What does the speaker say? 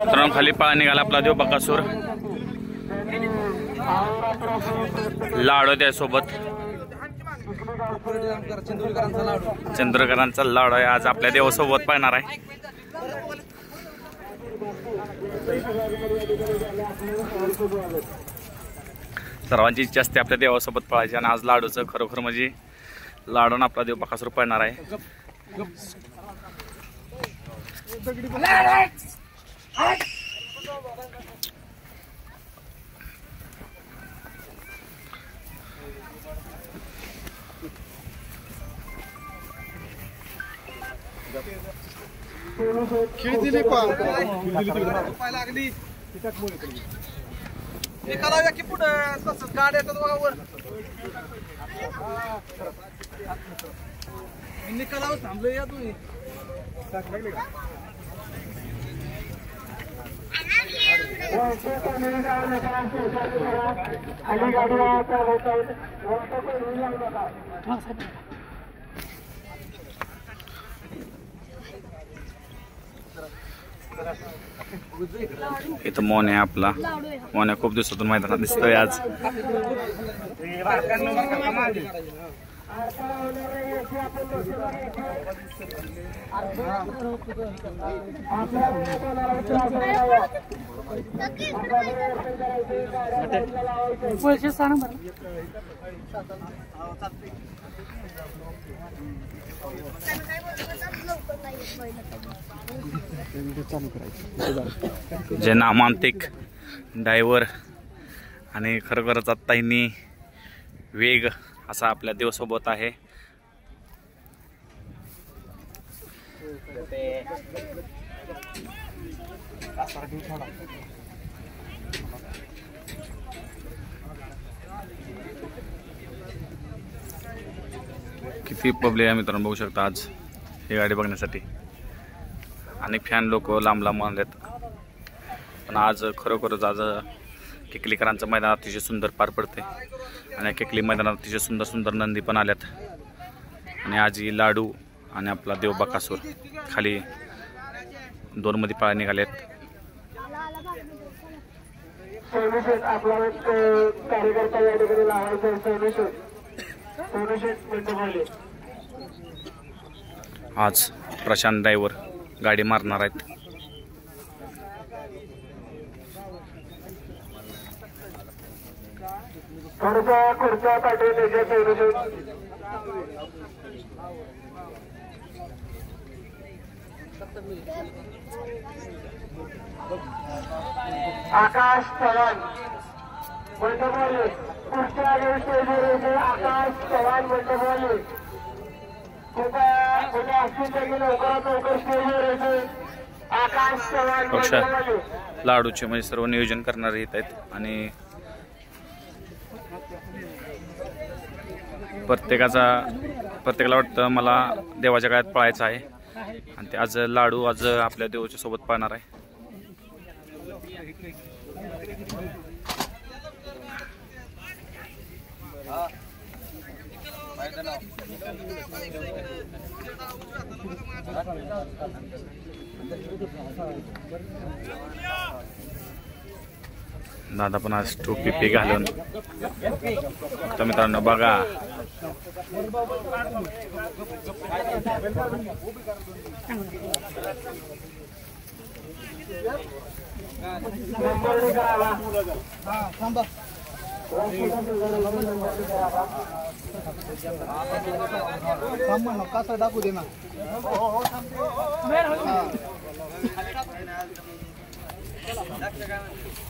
मित्रांनो खाली पळा निघाला आपला देव बकासूर, लाडू त्यासोबत चंद्रकरांचा लाडू आहे. आज आपल्या देवासोबत पाहणार आहे. सर्वांची इच्छा असते आपल्या देवासोबत पळायची आणि आज लाडूचं खरोखर म्हणजे लाडून आपला देव बकासूर पाहणार आहे. खिळदिली लागली निकालाव्या की पुढे गाड्या येतात वावर निकालावर थांबले या तुम्ही इथं मोन आहे आपला. मोन्या खूप दिवसातून मैदानात दिसतोय आज. जे नामांतिक ड्रायव्हर आणि खरोखरच आता त्यांनी वेग असा आपल्या देवासोबत आहे. किती पब्लिक आहे मित्रांनो, बघू शकता आज ही गाडी बघण्यासाठी. अनेक फॅन लोक लांब लांब आलेत. पण आज खरोखरच आज केकलीकरांचं मैदान अतिशय सुंदर पार पडते आणि केकली मैदानात अतिशय सुंदर सुंदर नंदी पण आल्यात. आणि आज ही लाडू आणि आपला देव बकासूर खाली दोन मध्ये पाळा निघालेत. आज प्रशांत ड्रायव्हर गाडी मारणार आहेत. आकाश चव्हाण मंडपवाले पुढच्या स्टेजवर आकाश चव्हाण मंडपवाले लाडूचे म्हणजे सर्व नियोजन करणारे येत आहेत आणि प्रत्येकाला वाटतं मला देवाच्या काळात पळायचं आहे आणि ते आज लाडू आज आपल्या देवाच्या सोबत पाहणार आहे. दादा पण आज टोपी पी घालून तर मित्रांनो बघा कसा टाकू दे ना